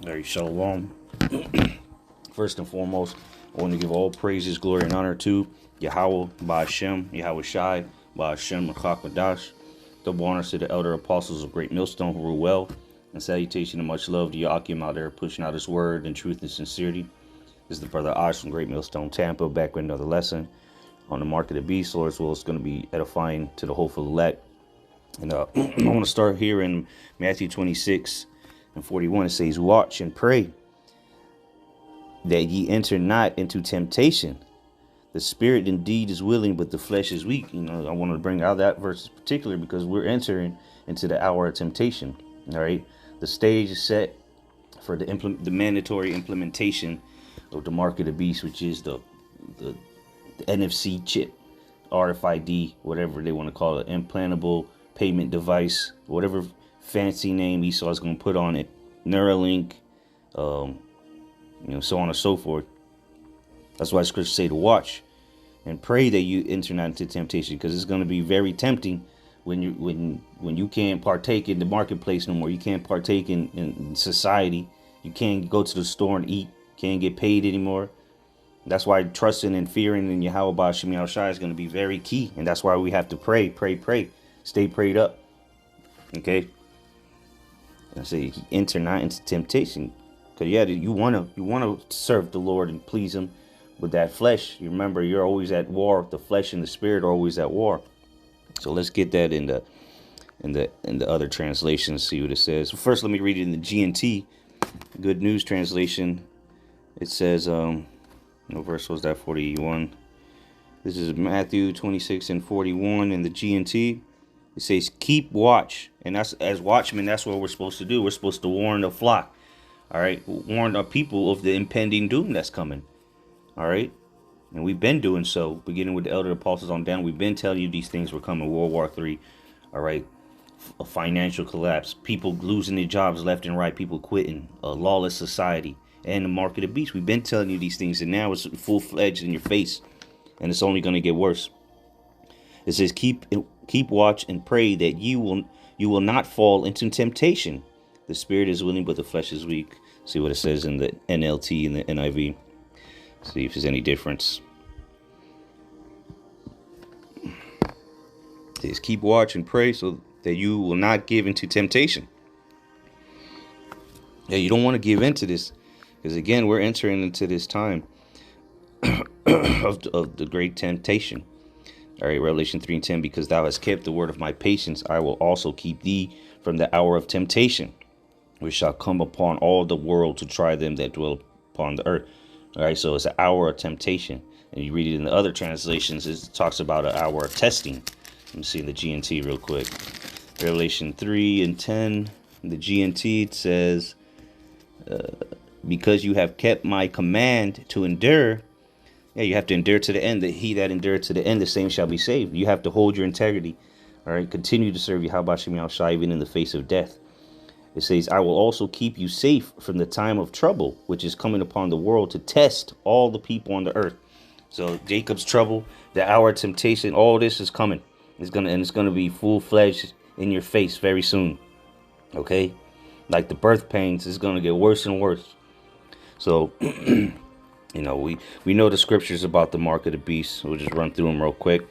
Very shalom. First and foremost, I want to give all praises, glory, and honor to Yahweh, Ba'ashem, Yahweh Shai, Ba'ashem, Rachak double honors to the elder apostles of Great Millstone who rule well, and salutation and much love to Yakim out there pushing out his word in truth and sincerity. This is the brother Osh from Great Millstone, Tampa, back with another lesson on the mark of the beast, or as well it's going to be edifying to the hopeful elect. And I want to start here in Matthew 26 and 41. It says, watch and pray that ye enter not into temptation. The spirit indeed is willing, but the flesh is weak. I want to bring out that verse in particular because we're entering into the hour of temptation. All right. The stage is set for the mandatory implementation of the mark of the beast, which is the NFC chip, RFID, whatever they want to call it, implantable payment device, whatever fancy name Esau is going to put on it, Neuralink, so on and so forth. That's why scriptures say to watch and pray that you enter not into temptation, because it's going to be very tempting when you can't partake in the marketplace no more. You can't partake in society. You can't go to the store and eat. Can't get paid anymore. That's why trusting and fearing in Yahweh Ba'ashem Yahweh Shai is going to be very key, and that's why we have to pray. Stay prayed up. Okay. I say enter not into temptation. Because you wanna serve the Lord and please him with that flesh. You remember, you're always at war. The flesh and the spirit are always at war. So let's get that in the other translations, see what it says. So first let me read it in the GNT, Good News Translation. It says, no verse was that 41. This is Matthew 26 and 41 in the GNT. It says, keep watch. And that's, as watchmen, that's what we're supposed to do. We're supposed to warn the flock. All right. Warn our people of the impending doom that's coming. All right. And we've been doing so, beginning with the elder apostles on down. We've been telling you these things were coming. World War III. All right. A financial collapse. People losing their jobs left and right. People quitting. A lawless society. And the mark of the beast. We've been telling you these things. And now it's full-fledged in your face. And it's only going to get worse. It says, keep watch and pray that you will not fall into temptation. The spirit is willing, but the flesh is weak. See what it says in the NLT and the NIV. See if there's any difference. It says, keep watch and pray so that you will not give into temptation. Yeah, you don't want to give into this, because again, we're entering into this time of the great temptation. All right, Revelation 3:10, because thou hast kept the word of my patience, I will also keep thee from the hour of temptation, which shall come upon all the world to try them that dwell upon the earth. All right, so it's an hour of temptation. And you read it in the other translations, it talks about an hour of testing. Let me see in the GNT real quick. Revelation 3:10, in the GNT, it says, because you have kept my command to endure. Yeah, you have to endure to the end. That he that endured to the end, the same shall be saved. You have to hold your integrity. All right, continue to serve Yahweh Shem Yahweh Shai even in the face of death. It says, I will also keep you safe from the time of trouble, which is coming upon the world to test all the people on the earth. So Jacob's trouble, the hour of temptation, all this is coming. It's gonna be full-fledged in your face very soon. Okay, like the birth pains is gonna get worse and worse. So. We know the scriptures about the mark of the beast. We'll just run through them real quick.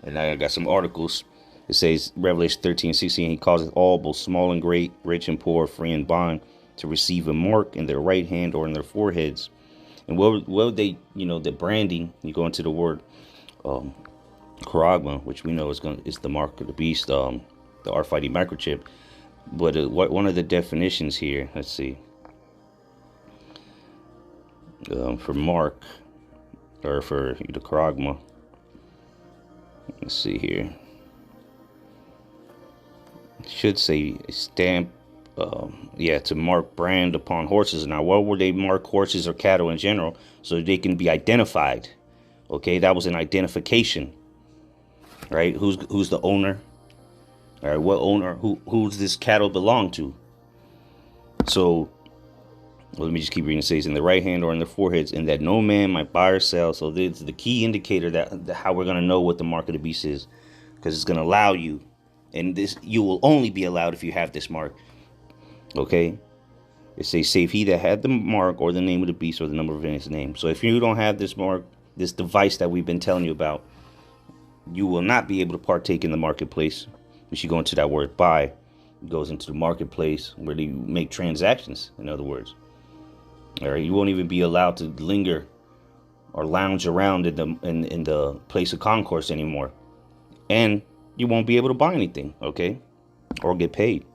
And I got some articles. It says, Revelation 13:16, he causes all, both small and great, rich and poor, free and bond, to receive a mark in their right hand or in their foreheads. And what they, the branding, you go into the word charagma, which we know is the mark of the beast, the RFID microchip. But one of the definitions here, let's see. For mark, or for the charagma, let's see here. It should say stamp, to mark brand upon horses. Now, what would they mark horses or cattle in general? So they can be identified. Okay, that was an identification, right? Who's the owner? All right, what owner? Who's this cattle belong to? So. Well, let me just keep reading. It says, in the right hand or in the foreheads, and that no man might buy or sell. So this is the key indicator that how we're going to know what the mark of the beast is, because it's going to allow you, and this you will only be allowed if you have this mark. Okay, It says, save he that had the mark or the name of the beast or the number of his name. So if you don't have this mark, this device that we've been telling you about, you will not be able to partake in the marketplace. Which you go into that word buy, it goes into the marketplace where you make transactions, in other words. All right, you won't even be allowed to linger or lounge around in the place of concourse anymore. And you won't be able to buy anything, okay? Or get paid.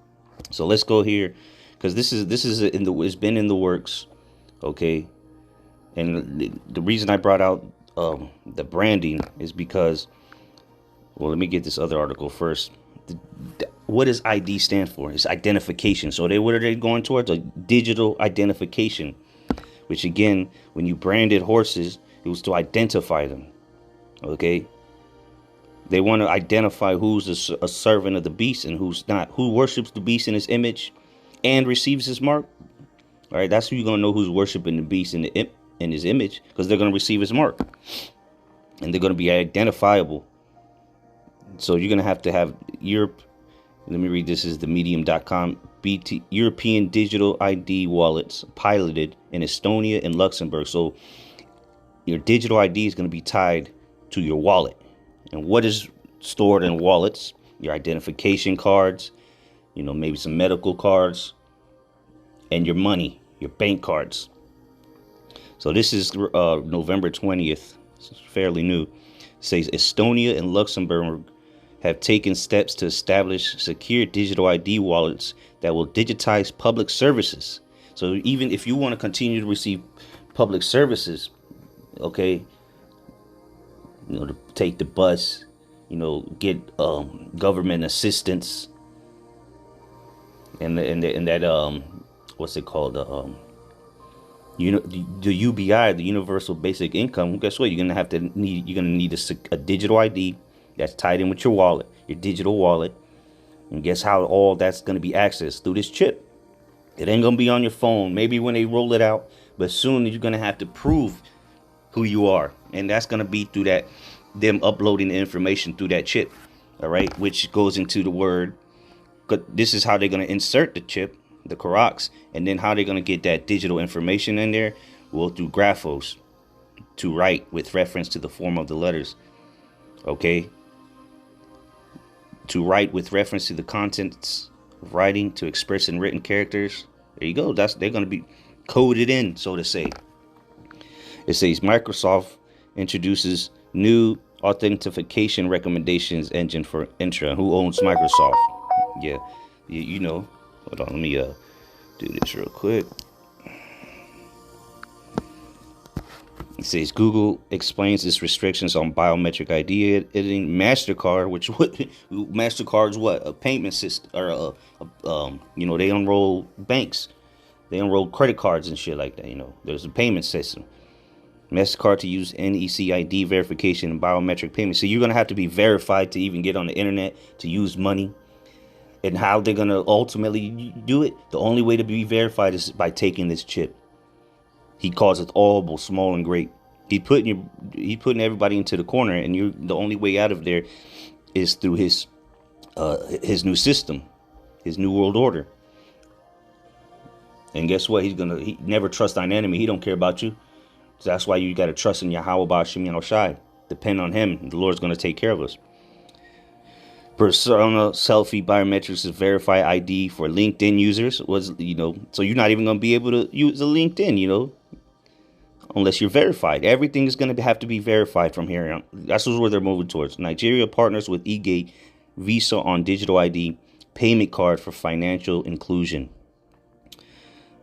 So let's go here, because this is it's been in the works, okay? And the reason I brought out the branding is because, well, let me get this other article first. What does ID stand for? It's identification. So what are they going towards? A digital identification, which again, when you branded horses, it was to identify them. Okay. They want to identify who's a servant of the beast and who's not, who worships the beast in his image and receives his mark. All right. That's who you're going to know who's worshiping the beast in his image, because they're going to receive his mark and they're going to be identifiable. So you're going to have Europe. Let me read. This is the medium.com. European digital ID wallets piloted in Estonia and Luxembourg. So your digital ID is going to be tied to your wallet. And what is stored in wallets? Your identification cards, maybe some medical cards, and your money, your bank cards. So this is November 20th. It's fairly new. It says Estonia and Luxembourg have taken steps to establish secure digital ID wallets that will digitize public services. So even if you want to continue to receive public services, okay, to take the bus, get government assistance, and that what's it called, the UBI, the Universal Basic Income. Guess what? You're gonna need a digital ID that's tied in with your wallet, your digital wallet. And guess how all that's going to be accessed? Through this chip. It ain't going to be on your phone. Maybe when they roll it out, but soon you're going to have to prove who you are. And that's going to be through them uploading the information through that chip. All right. Which goes into the word. This is how they're going to insert the chip, the Karoks. And then how they're going to get that digital information in there? Well, through graphos, to write with reference to the form of the letters. Okay. To write with reference to the contents of writing, to express in written characters. There you go. They're going to be coded in, so to say. It says Microsoft introduces new authentication recommendations engine for Entra. Who owns Microsoft? Yeah, Hold on, let me do this real quick. It says Google explains its restrictions on biometric ID editing. MasterCard, MasterCard's what? A payment system, or they unroll banks, they unroll credit cards and shit like that. There's a payment system. MasterCard to use NEC ID verification and biometric payments. So you're gonna have to be verified to even get on the internet to use money. And how they're gonna ultimately do it? The only way to be verified is by taking this chip. He calls it all, both small and great. He's putting everybody into the corner, and the only way out of there is through his new system, his new world order. And guess what? He never trusts thine enemy. He don't care about you. So that's why you got to trust in Yahweh Ba'Shem Yahushai. Depend on him. The Lord's going to take care of us. Persona selfie biometrics is verified ID for LinkedIn users. So you're not even going to be able to use a LinkedIn, unless you're verified. Everything is going to have to be verified from here on. That's where they're moving towards. Nigeria partners with eGate Visa on digital ID payment card for financial inclusion.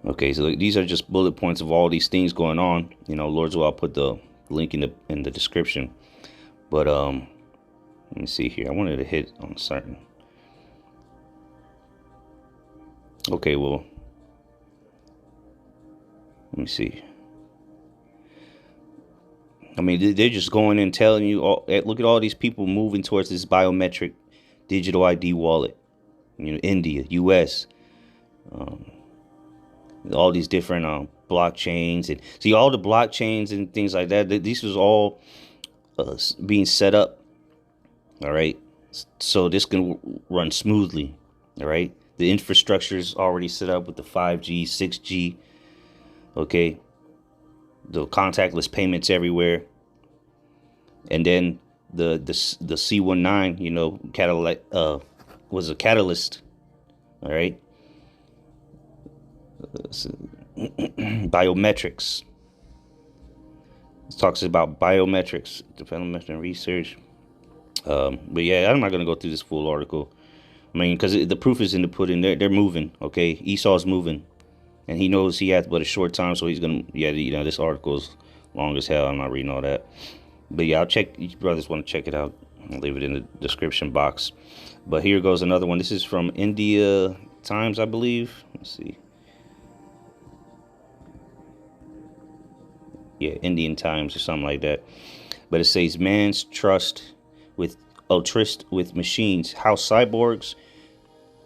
Okay, so these are just bullet points of all these things going on. Lord's will, I'll put the link in the description. But let me see here. I wanted to hit on certain. Okay, well, let me see. I mean, they're just going in telling you, look at all these people moving towards this biometric digital ID wallet. India, U.S., all these different blockchains. And see, all the blockchains and things like that, this was all being set up. All right. So this can run smoothly. All right. The infrastructure is already set up with the 5G, 6G. Okay, the contactless payments everywhere, and then the C19, you know, was a catalyst. All right, biometrics. It talks about biometrics, development and research. But yeah, I'm not gonna go through this full article. I mean, because the proof is in the pudding. They're moving. Okay, Esau's moving, and he knows he has but a short time, so he's gonna. Yeah, you know, this article's long as hell. I'm not reading all that. But yeah, I'll check. You brothers want to check it out? I'll leave it in the description box. But here goes another one. This is from India Times, I believe. Let's see. Yeah, Indian Times or something like that. But it says man's trust with machines. How cyborgs,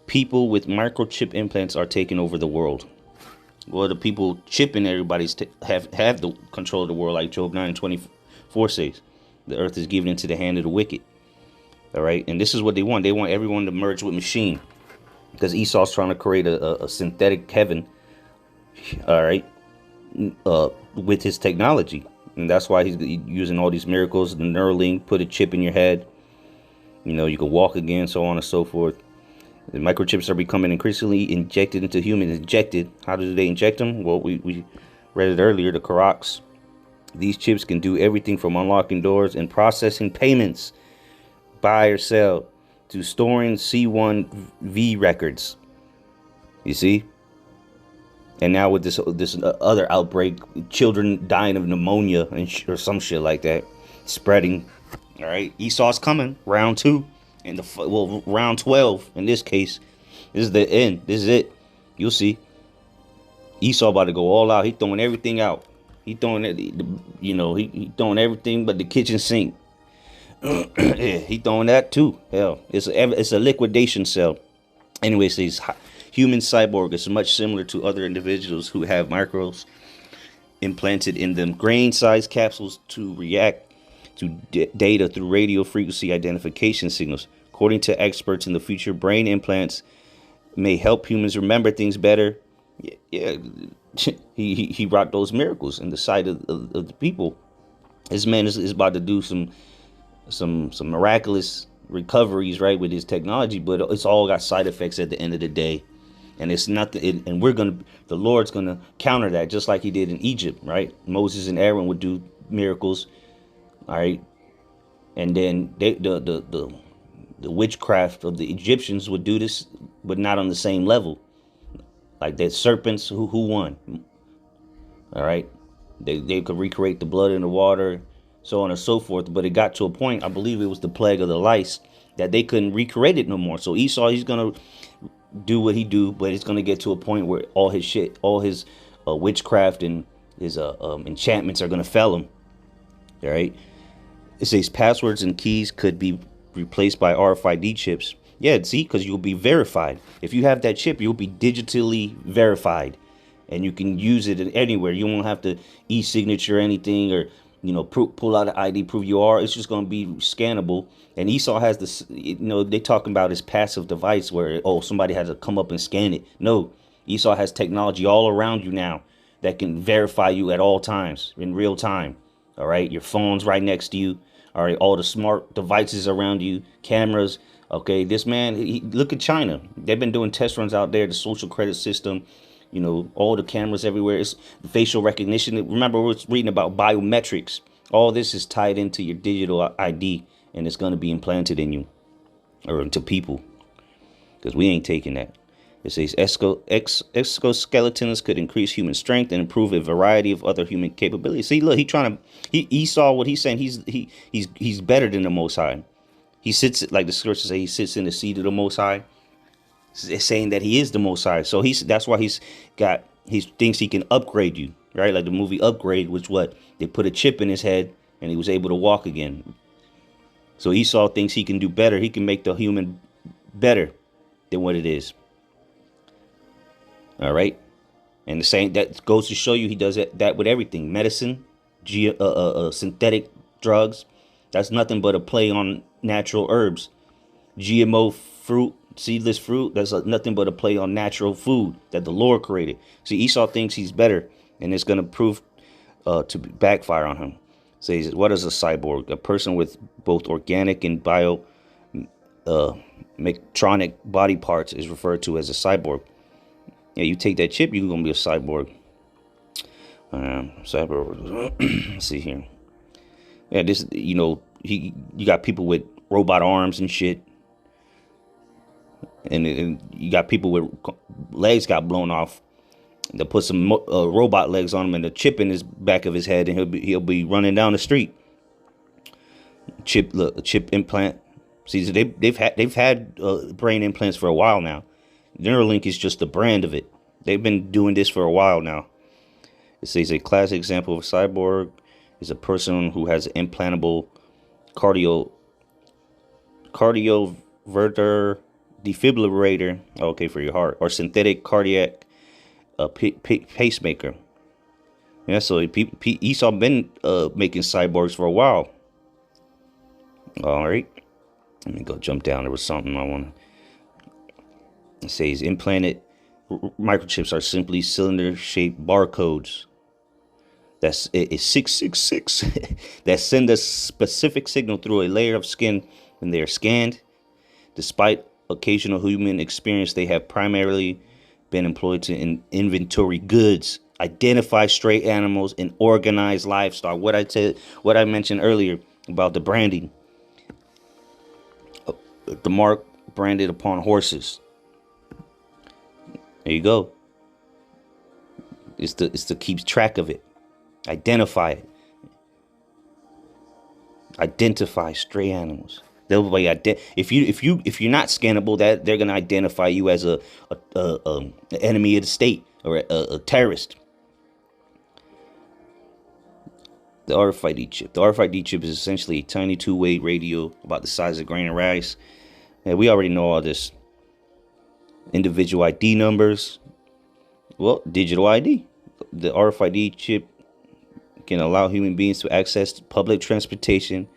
people with microchip implants, are taking over the world. Well, the people chipping everybody's have the control of the world, like Job 9:24 says. The earth is given into the hand of the wicked. All right, and this is what they want. They want everyone to merge with machine, because Esau's trying to create a synthetic heaven. All right, with his technology, and that's why he's using all these miracles. The Neuralink, put a chip in your head. You know, you can walk again, so on and so forth. The microchips are becoming increasingly injected into humans. Injected. How do they inject them? Well, we read it earlier, the Qur'ans. These chips can do everything from unlocking doors and processing payments, buy or sell, to storing C1V records. You see? And now with this other outbreak, children dying of pneumonia or some shit like that, spreading. All right, Esau's coming, round 2, and round 12 in this case. This is the end. This is it. You'll see. Esau about to go all out. He throwing everything out. He throwing it. You know, he throwing everything but the kitchen sink. Yeah, he throwing that too. Hell, it's a liquidation cell. Anyway, it says human cyborg is much similar to other individuals who have micros implanted in them, grain-sized capsules to react to data through radio frequency identification signals. According to experts in the future, brain implants may help humans remember things better. Yeah, he wrought those miracles in the sight of the people. This man is about to do some miraculous recoveries, right, with his technology, but it's all got side effects at the end of the day. And it's nothing, and the Lord's gonna counter that, just like he did in Egypt, right? Moses and Aaron would do miracles. All right, and then the witchcraft of the Egyptians would do this, but not on the same level. Like the serpents, who won? All right, they could recreate the blood in the water, so on and so forth. But it got to a point, I believe it was the plague of the lice, that they couldn't recreate it no more. So Esau, he's gonna do what he do, but it's gonna get to a point where all his shit, all his witchcraft and his enchantments are gonna fail him. All right. It says passwords and keys could be replaced by RFID chips. Yeah, see, because you'll be verified. If you have that chip, you'll be digitally verified, and you can use it anywhere. You won't have to e-signature anything, or you know, pull out an ID, prove you are. It's just going to be scannable. And Esau has this, you know, they talking about his passive device where, oh, somebody has to come up and scan it. No, Esau has technology all around you now that can verify you at all times in real time. All right, your phone's right next to you. All right, all the smart devices around you, cameras. Okay, this man, look at China. They've been doing test runs out there, the social credit system, you know, all the cameras everywhere. It's facial recognition. Remember, we're reading about biometrics. All this is tied into your digital ID, and it's going to be implanted in you or into people, because we ain't taking that. It says exoskeletons could increase human strength and improve a variety of other human capabilities. See, look, he saw what he's saying. He's better than the Most High. He sits, like the scriptures say, he sits in the seat of the Most High. It's saying that he is the Most High. So that's why he thinks he can upgrade you, right? Like the movie Upgrade, which they put a chip in his head and he was able to walk again. So Esau thinks he can do better. He can make the human better than what it is. All right. And the same, that goes to show you he does that with everything. Medicine, synthetic drugs. That's nothing but a play on natural herbs. GMO fruit, seedless fruit, that's nothing but a play on natural food that the Lord created. See, Esau thinks he's better, and it's going to prove to backfire on him. Says, what is a cyborg? A person with both organic and bio mechatronic body parts is referred to as a cyborg. Yeah, you take that chip, you're going to be a cyborg. Cyborg. Let's see here. Yeah, this, you got people with robot arms and shit. And you got people with legs got blown off. They put some robot legs on him and a chip in his back of his head, and he'll be running down the street. Chip implant. See, they've had brain implants for a while now. Neuralink is just the brand of it. They've been doing this for a while now. It says a classic example of a cyborg is a person who has implantable cardioverter defibrillator, okay, for your heart, or synthetic cardiac pacemaker. Yeah, so Esau been making cyborgs for a while. All right, let me go jump down. There was something I want to. It says implanted microchips are simply cylinder-shaped barcodes. That's it's 666 that send a specific signal through a layer of skin when they are scanned. Despite occasional human experience, they have primarily been employed to inventory goods, identify stray animals, and organize livestock. What I mentioned earlier about the branding, the mark branded upon horses. There you go. It's to keep track of it, identify it, identify stray animals. They'll be if you're not scannable, that they're gonna identify you as a enemy of the state or a terrorist. The RFID chip. The RFID chip is essentially a tiny two-way radio about the size of a grain of rice. And we already know all this. Individual ID numbers. Well, digital ID. The RFID chip can allow human beings to access public transportation,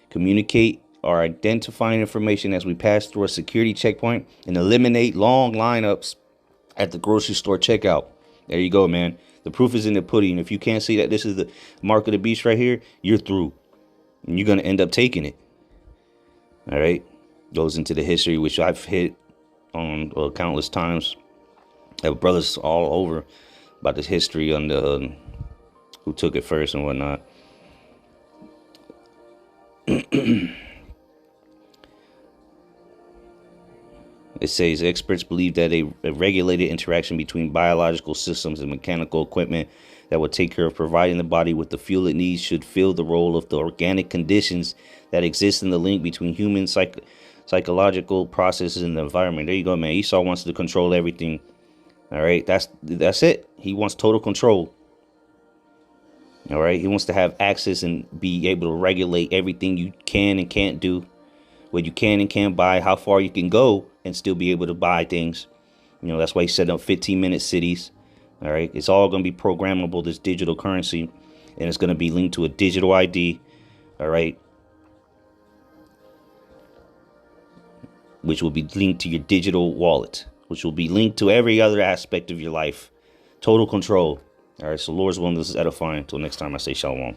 communicate or identifying information as we pass through a security checkpoint, and eliminate long lineups at the grocery store checkout. There you go, man. The proof is in the pudding. If you can't see that this is the mark of the beast right here, you're through. And you're going to end up taking it. All right. Goes into the history, which I've hit on countless times. I have brothers all over about this history on the who took it first and whatnot. It says experts believe that a regulated interaction between biological systems and mechanical equipment that will take care of providing the body with the fuel it needs should fill the role of the organic conditions that exist in the link between human psychological processes and the environment. There you go, man. Esau wants to control everything. All right, that's it. He wants total control. All right, he wants to have access and be able to regulate everything you can and can't do, what you can and can't buy, how far you can go and still be able to buy things. That's why he set up 15-minute cities. All right, it's all going to be programmable, this digital currency, and it's going to be linked to a digital ID. All right, which will be linked to your digital wallet, which will be linked to every other aspect of your life. Total control. All right, so Lord's willing, this is edifying. Until next time, I say shalom.